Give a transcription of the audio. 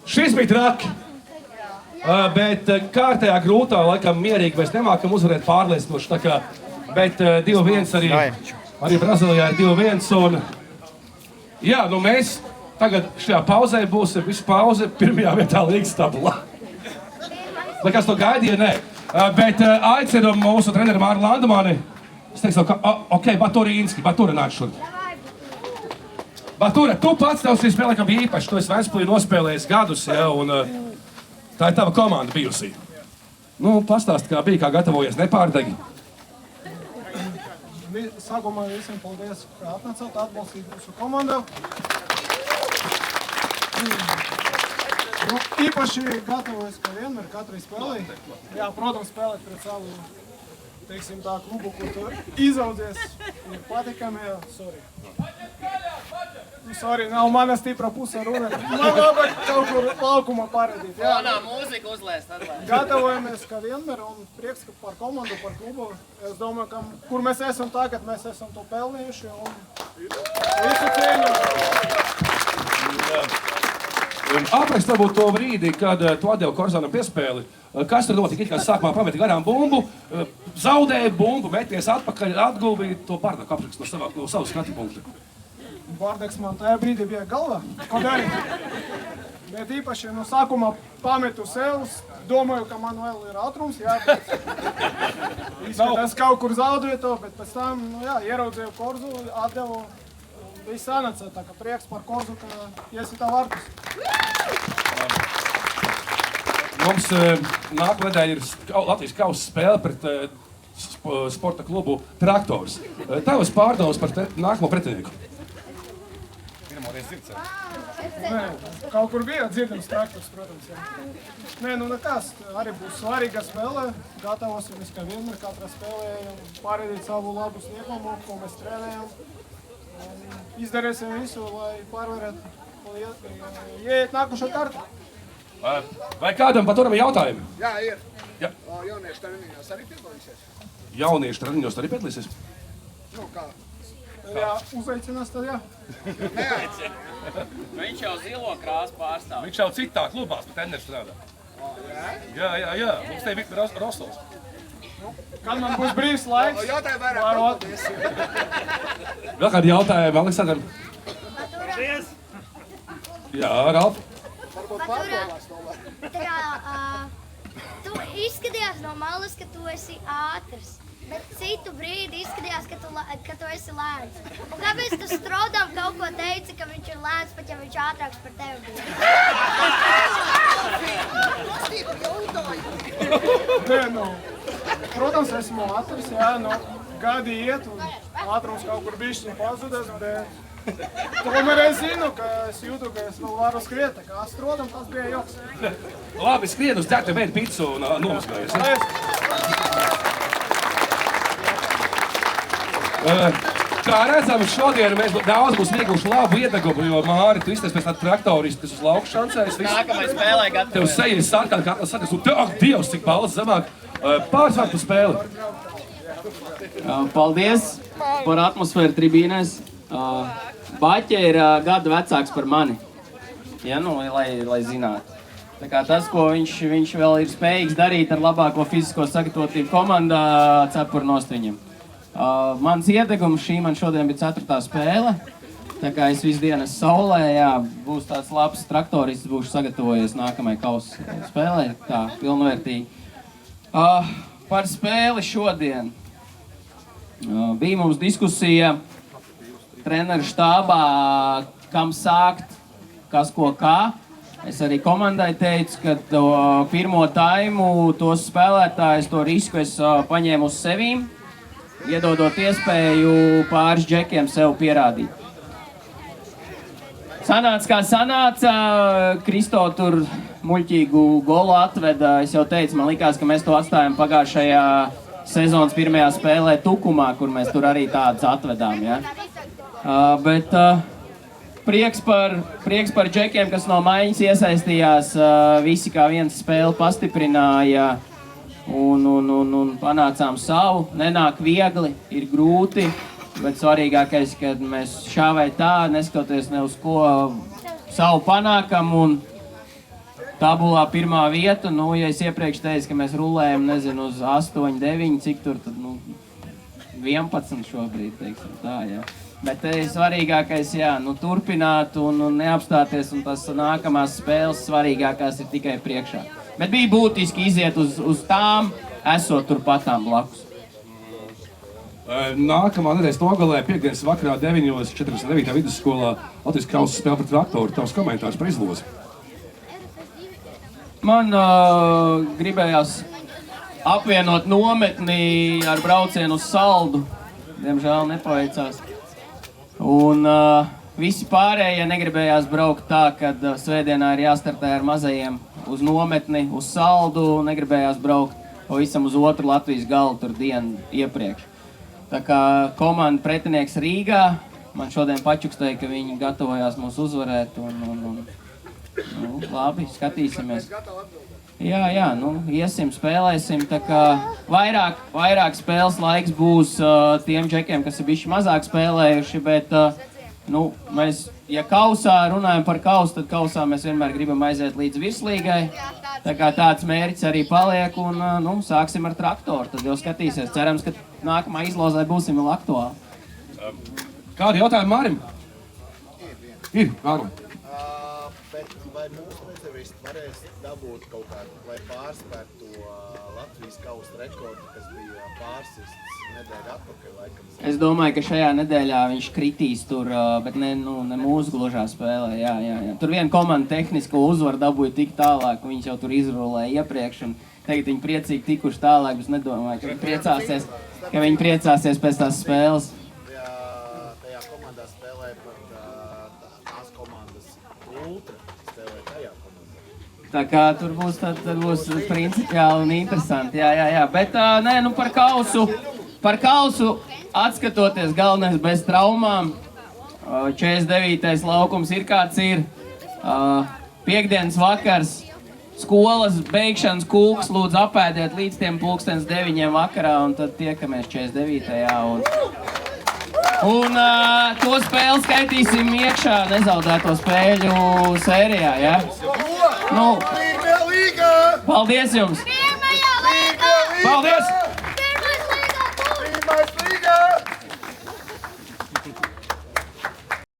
Šis bija traki. Bet kārtējā grūtā laikam mierīgi mēs nemākam uzvarēt pārliecinoši. Tā kā, bet 2-1 arī Brazīlijā ir 2-1. Un, jā, nu mēs tagad šajā pauzē būsim visu pauzi pirmajā vietā līgas tabulā. Vai kas to gaidīja? Nē. Bet aicinu mūsu treneru Māru Landmani. Es teiktu, ka, Baturīnski, Batura nāc šurp. Batura, tu pats tev šī spēlē kā bija īpaši. Tu esi Ventspilī nospēlējis gadus, ja, un tā ir tava komanda bijusi. Nu, pastāsti, kā bija, kā gatavojies, nepārdegi. Sākumā visiem paldies, ka atnācāt atbalstīt mūsu komandu. Nu, īpaši gatavojas, ka vienmēr katrai spēlē. Jā, protams, spēlēt pret savu, teiksim tā, klubu, kur tu izaudzies. Ir patikami, jā, sorry. Sorry, nav mana stipra puse runa. Man labāk kaut kur laukumā paredīt. Jā, manā mūzika uzlēst atvērt. Gatavojamies, ka vienmēr, un prieks par komandu, par klubu. Es domāju, ka kur mēs esam tagad, mēs esam to pelnījuši, un visu cieņu. Aprakst varbūt to brīdi, kad tu atdevi Korzanam piespēli. Kas tur notika? It kā sākumā pameti garām bumbu, zaudēja bumbu, meties atpakaļ, atgulbi to Bardaku aprakst no savu skatu punktu. Bardaks man tajā brīdī bija galvā, ko darīt. Bet īpaši no sākumā pametu sev, domāju, ka man vēl ir ātrums, jā, bet es kaut kur zaudēju to, bet pēc tam, nu jā, ieraudzīju Korzu, atdevu, viss sanāca, tā kā prieks par Korzu, ka iesita vārtus. Mums nākamnedēļ ir Latvijas kausa spēle pret sporta klubu Traktors. Tavas pārdomas par nākamo pretinieku? Nē, kaut kur bija dzirdams Traktors, protams, jā. Nē, nu nekas, arī būs svarīga spēle, gatavosimies, kā vienmēr katrā spēlē pārēdīt savu labu sniegumu, ko mēs trenējam. Izdarīsim visu, lai pārvarētu un ieiet nākušo kartu. Vai kādam Baturam ir jautājumi? Jā, ir. Jā. Jauniešu treniņos arī piedalīsies? Jauniešu treniņos arī piedalīsies? Nu, kā? Jā, uzveicinās tad, jā. Viņš jau zilo krāsu pārstāv. Viņš jau citā klubās, bet treneris strādā. Jā. Mums te ir Rostovs. Kad man būs brīvs laiks, Jautāju vairāk, paldies. Vēl kādi jautājumi, Aleksandram? Paldies! Jā, Ralf? Varbūt pārbolās to var. Tu izskatījās no malas, ka tu esi ātrs, bet citu brīdi izskatījās, ka tu esi lēns. Un kāpēc tu Strodam kaut ko teici, ka viņš ir lēns, pat ja viņš ātrāks par tevi bija? Nē, nu, protams, esmu ātrs, jā, nu, gadi iet un ātrums kaut kur bišķiņ pazudēs, bet tomēr es zinu, ka es jūtu, ka es vēl varu skriet, tā kā Strodam tas bija joks. Labi, skrien uz ķertu veidu picu un nomazgājies. Kā redzam, šodien mēs daudz būs ieguvuši labu iedegumu, jo Māri, tu izties pēc tādu traktoristu, kas uz lauku šancēs. Nākamai spēlē gatavojas. Tev seja ir sarkana, kā atlas sakas, un Dievs, cik balss zemāk. Pārsvārt par spēli. Paldies par atmosfēru tribīnēs. Baķe ir gadu vecāks par mani, ja, nu, lai zinātu. Tā kā tas, ko viņš vēl ir spējīgs darīt ar labāko fizisko sagatavotību komandā, cepur nost viņam. Mans iedegums šī man šodien bija 4. spēle. Tā kā es visu dienu esmu saulē, jā, būs tāds labs traktorists, būšu sagatavojies nākamajai kausa spēlē, tā, pilnvērtīgi. Par spēli šodien. Bija mums diskusija treneru štābā, kam sākt, kas ko kā. Es arī komandai teicu, ka pirmo taimu tos spēlētājus, to risku es paņēmu uz sevīm, iedodot iespēju pāris džekiem sev pierādīt. Sanāca kā sanāca, Kristo tur muļķīgu golu atveda. Es jau teicu, man likās, ka mēs to atstājam pagājušajā sezonas pirmajā spēlē Tukumā, kur mēs tur arī tādus atvedām. Ja? Bet prieks par džekiem, kas no maiņas iesaistījās, visi kā viens spēli pastiprināja un panācām savu. Nenāk viegli, ir grūti, bet svarīgākais, kad mēs šā vai tā, neskatoties ne uz ko, savu panākumu un tabulā pirmā vieta. Nu, ja es iepriekš teicu, ka mēs rulējam, nezinu, uz 8, 9, cik tur, tad, 11 šobrīd, teiksim tā, jā. Bet svarīgākais, turpināt un neapstāties, un tas nākamās spēles svarīgākās ir tikai priekšā. Bet bija būtiski iziet uz tām, esot turpatām blakus. Nākamā nedēļas nogalē, piekdienas vakarā 9:49. vidusskolā Latvijas kausa spēle pret Traktoru. Tavs komentārs par izlozi? Man gribējās apvienot nometni ar braucienu uz Saldu. Diemžēl nepaveicās. Un visi pārējie negribējās braukt tā, kad svētdienā ir jāstartē ar mazajiem uz nometni, uz Saldu. Negribējās braukt pavisam uz otru Latvijas galu tur dienu iepriekš. Tā kā komanda pretinieks Rīgā, man šodien pačukstēja, ka viņi gatavojās mūs uzvarēt. Labi, skatīsimies. Jā, iesim, spēlēsim. Tā kā vairāk spēles laiks būs tiem džekiem, kas ir bišķi mazāk spēlējuši, bet mēs, ja kausā runājam par kausu, tad kausā mēs vienmēr gribam aiziet līdz virslīgai. Tā kā tāds mērķis arī paliek un sāksim ar Traktoru. Tad jau skatīsies. Cerams, ka nākamā izlozē būsim vēl aktuāli. Kādi jautājumi Mārim? Ir, Mārim. Bet vai mūsu rezervisti varēs dabūt kaut kādu, lai pārspētu to Latvijas kausa rekordu, kas bija pārsists nedēļu atpakaļ laikam? Es domāju, ka šajā nedēļā viņš kritīs tur, bet ne mūsu glužā spēlē. Jā. Tur viena komanda tehnisko uzvaru dabūja tik tālāk, ka viņš jau tur izrulēja iepriekš. Un tagad viņi priecīgi tikuši tālāk, bet es nedomāju, ka viņi priecāsies pēc tās spēles. Tajā komandā spēlēja pat tās komandas ultra, spēlēja tajā komandā. Tā kā tur būs principiāli un interesanti, jā. Bet par kausu atskatoties galvenais bez traumām. 49. laukums ir kāds ir. Piekdienas vakars, skolas beigšanas kūks, lūdzu apēdiet līdz tiem 9:00 vakarā un tad tiekamies 49. Un to spēli skaitīsim iekšā nezaudēto spēļu sērijā, ja? Pirmajā līgā! Paldies jums! Pirmajā līgā! Paldies!